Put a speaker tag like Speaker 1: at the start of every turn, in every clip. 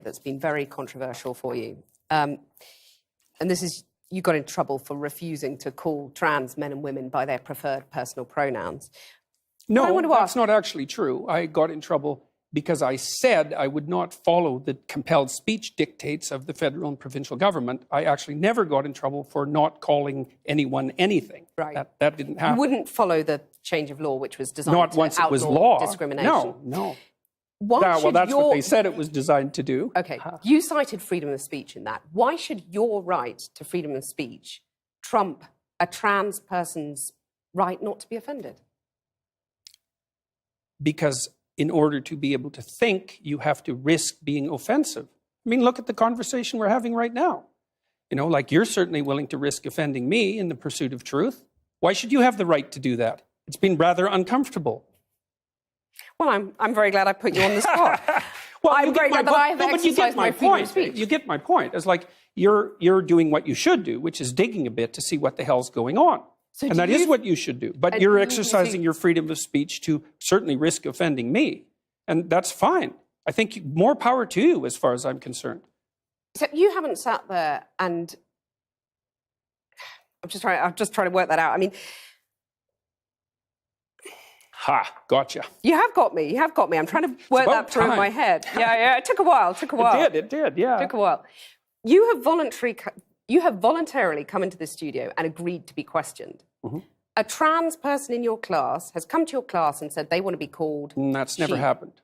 Speaker 1: that's been very controversial for you. And this is, you got in trouble for refusing to call trans men and women by their preferred personal pronouns.
Speaker 2: No, that's not actually true. I got in trouble because I said I would not follow the compelled speech dictates of the federal and provincial government. I actually never got in trouble for not calling anyone anything.
Speaker 1: Right.
Speaker 2: That didn't happen.
Speaker 1: You wouldn't follow the change of law, which was designed
Speaker 2: not
Speaker 1: to
Speaker 2: once it was
Speaker 1: outlaw
Speaker 2: law.
Speaker 1: discrimination.
Speaker 2: No.
Speaker 1: Well,
Speaker 2: that's what they said it was designed to do.
Speaker 1: Okay, you cited freedom of speech in that. Why should your right to freedom of speech trump a trans person's right not to be offended?
Speaker 2: Because in order to be able to think, you have to risk being offensive. I mean, look at the conversation we're having right now. You know, like you're certainly willing to risk offending me in the pursuit of truth. Why should you have the right to do that? It's been rather uncomfortable.
Speaker 1: Well, I'm very glad I put you on the spot.
Speaker 2: Well,
Speaker 1: I'm very glad that I have exercised my freedom of speech.
Speaker 2: You get my point. It's like you're doing what you should do, which is digging a bit to see what the hell's going on.
Speaker 1: So
Speaker 2: and that is what you should do. But you're exercising your freedom of speech to certainly risk offending me. And that's fine. I think more power to you as far as I'm concerned.
Speaker 1: Except you haven't sat there and... I'm just trying to work that out. I mean...
Speaker 2: Gotcha.
Speaker 1: You have got me. I'm trying to work that through in my head. Yeah, it took a while.
Speaker 2: It did, yeah.
Speaker 1: It took a while. You have voluntarily come into the studio and agreed to be questioned. Mm-hmm. A trans person in your class has come to your class and said they want to be called
Speaker 2: That's never happened.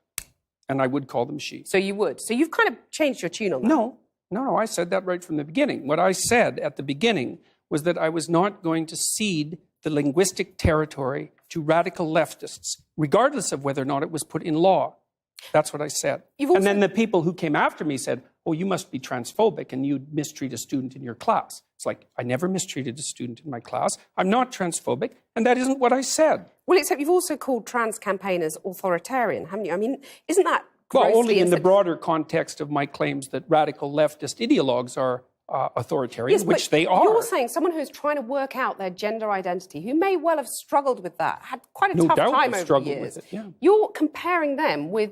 Speaker 2: And I would call them she.
Speaker 1: So you would. So you've kind of changed your tune on that.
Speaker 2: No, I said that right from the beginning. What I said at the beginning was that I was not going to cede the linguistic territory to radical leftists, regardless of whether or not it was put in law. That's what I said. And then the people who came after me said, oh, you must be transphobic and you mistreat a student in your class. It's like, I never mistreated a student in my class. I'm not transphobic, and that isn't what I said.
Speaker 1: Well, except you've also called trans campaigners authoritarian, haven't you? I mean, isn't that grossly...
Speaker 2: Well, only in the broader context of my claims that radical leftist ideologues are authoritarian, yes, which they are.
Speaker 1: You're saying someone who's trying to work out their gender identity, who may well have struggled with that, had quite a tough time over the years.
Speaker 2: With it, yeah.
Speaker 1: You're comparing them with,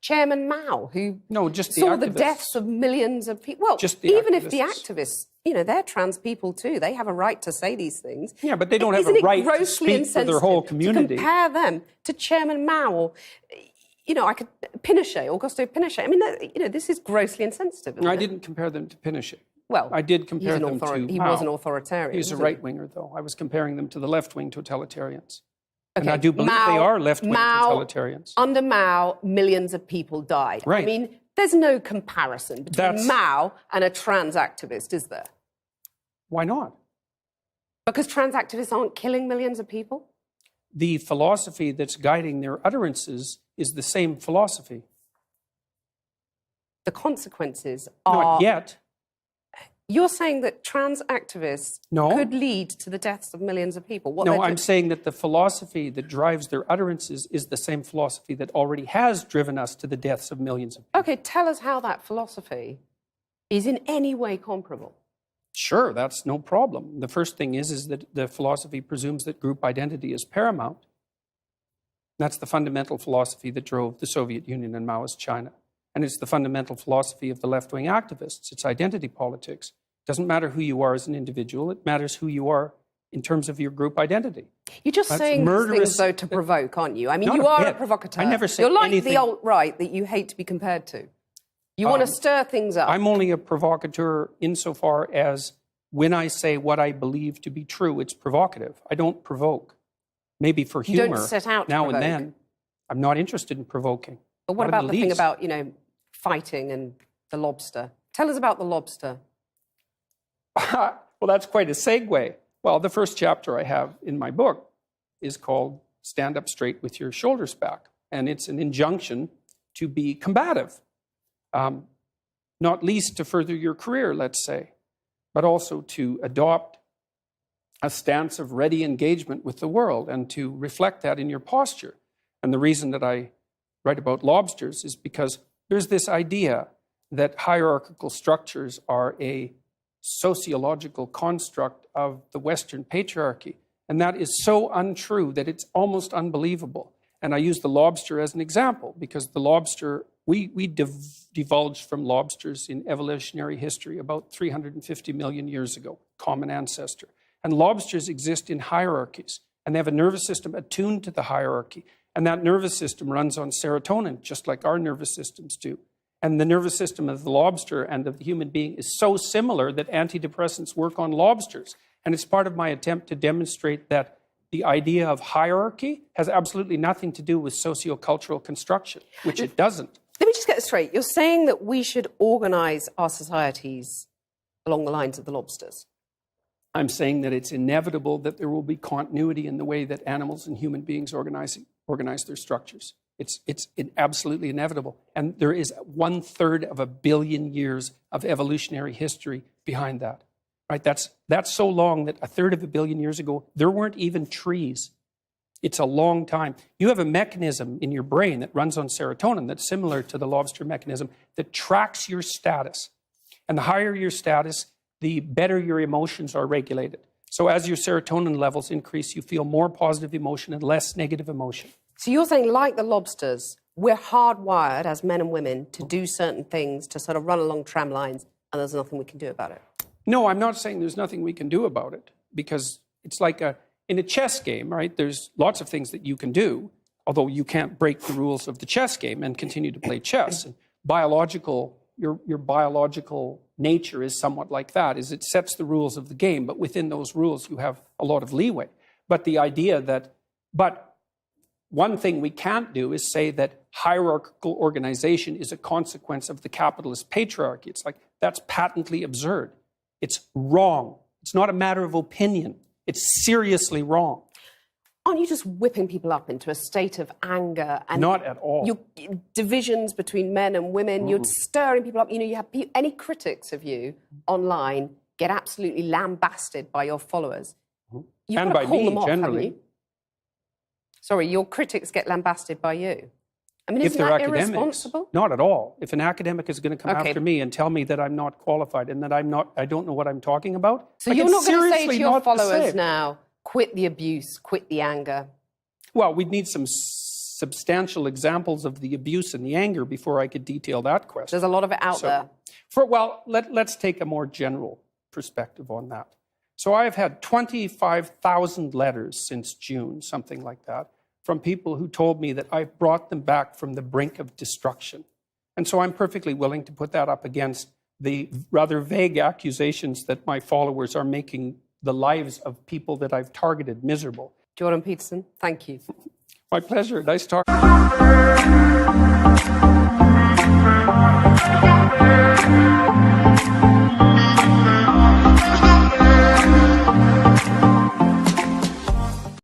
Speaker 1: Chairman Mao, who saw the deaths of millions of people. Well, even if the activists, they're trans people too. They have a right to say these things.
Speaker 2: Yeah, but they don't have a right to speak for their whole community.
Speaker 1: To compare them to Chairman Mao or... Augusto Pinochet. I mean, this is grossly insensitive.
Speaker 2: I didn't compare them to Pinochet.
Speaker 1: Well,
Speaker 2: I did compare them to
Speaker 1: He was an authoritarian.
Speaker 2: He's a right-winger, though. I was comparing them to the left-wing totalitarians. Okay. And I do believe they are left-wing totalitarians.
Speaker 1: Under Mao, millions of people died.
Speaker 2: Right.
Speaker 1: I mean, there's no comparison between Mao and a trans activist, is there?
Speaker 2: Why not?
Speaker 1: Because trans activists aren't killing millions of people?
Speaker 2: The philosophy that's guiding their utterances is the same philosophy.
Speaker 1: The consequences are...
Speaker 2: Not yet.
Speaker 1: You're saying that trans activists could lead to the deaths of millions of people?
Speaker 2: I'm saying that the philosophy that drives their utterances is the same philosophy that already has driven us to the deaths of millions of people.
Speaker 1: Okay, tell us how that philosophy is in any way comparable.
Speaker 2: Sure, that's no problem. The first thing is that the philosophy presumes that group identity is paramount. That's the fundamental philosophy that drove the Soviet Union and Maoist China. And it's the fundamental philosophy of the left-wing activists. It's identity politics. It doesn't matter who you are as an individual. It matters who you are in terms of your group identity.
Speaker 1: You're just saying these things, though, to provoke, aren't you? I mean, you are a provocateur.
Speaker 2: I never say
Speaker 1: You're like
Speaker 2: anything.
Speaker 1: the alt-right that you hate to be compared to. You want to stir things up.
Speaker 2: I'm only a provocateur insofar as when I say what I believe to be true, it's provocative. I don't provoke. Maybe for humor,
Speaker 1: you don't set out to
Speaker 2: now
Speaker 1: provoke.
Speaker 2: And then. I'm not interested in provoking.
Speaker 1: But what about the thing about, fighting and the lobster? Tell us about the lobster.
Speaker 2: Well, that's quite a segue. Well, the first chapter I have in my book is called Stand Up Straight with Your Shoulders Back. And it's an injunction to be combative, not least to further your career, let's say, but also to adopt a stance of ready engagement with the world and to reflect that in your posture. And the reason that I write about lobsters is because there's this idea that hierarchical structures are a sociological construct of the Western patriarchy. And that is so untrue that it's almost unbelievable. And I use the lobster as an example because the lobster We divulged from lobsters in evolutionary history about 350 million years ago, common ancestor. And lobsters exist in hierarchies, and they have a nervous system attuned to the hierarchy. And that nervous system runs on serotonin, just like our nervous systems do. And the nervous system of the lobster and of the human being is so similar that antidepressants work on lobsters. And it's part of my attempt to demonstrate that the idea of hierarchy has absolutely nothing to do with sociocultural construction, which it doesn't.
Speaker 1: Let me just get this straight. You're saying that we should organise our societies along the lines of the lobsters?
Speaker 2: I'm saying that it's inevitable that there will be continuity in the way that animals and human beings organize their structures. It's absolutely inevitable. And there is 1/3 of a billion years of evolutionary history behind that. Right? That's so long that 1/3 of a billion years ago, there weren't even trees. It's a long time. You have a mechanism in your brain that runs on serotonin that's similar to the lobster mechanism that tracks your status. And the higher your status, the better your emotions are regulated. So as your serotonin levels increase, you feel more positive emotion and less negative emotion.
Speaker 1: So you're saying, like the lobsters, we're hardwired as men and women to do certain things, to sort of run along tram lines, and there's nothing we can do about it?
Speaker 2: No, I'm not saying there's nothing we can do about it, because it's like in a chess game, right? There's lots of things that you can do, although you can't break the rules of the chess game and continue to play chess. And your biological nature is somewhat like that, is it sets the rules of the game, but within those rules you have a lot of leeway. But the idea that, one thing we can't do is say that hierarchical organization is a consequence of the capitalist patriarchy. It's like, that's patently absurd. It's wrong. It's not a matter of opinion. It's seriously wrong.
Speaker 1: Aren't you just whipping people up into a state of anger? And
Speaker 2: not at all.
Speaker 1: Divisions between men and women, you're stirring people up. You have any critics of you online get absolutely lambasted by your followers.
Speaker 2: And by me, generally.
Speaker 1: Sorry, your critics get lambasted by you. I mean, isn't that irresponsible?
Speaker 2: Not at all. If an academic is going to come after me and tell me that I'm not qualified and that I don't know what I'm talking about,
Speaker 1: so you're not going to say to your followers now, quit the abuse, quit the anger?
Speaker 2: Well, we'd need some substantial examples of the abuse and the anger before I could detail that question.
Speaker 1: There's a lot of it out there.
Speaker 2: Let's take a more general perspective on that. So I've had 25,000 letters since June, something like that, from people who told me that I've brought them back from the brink of destruction. And so I'm perfectly willing to put that up against the rather vague accusations that my followers are making the lives of people that I've targeted miserable.
Speaker 1: Jordan Peterson, thank you.
Speaker 2: My pleasure. Nice talking.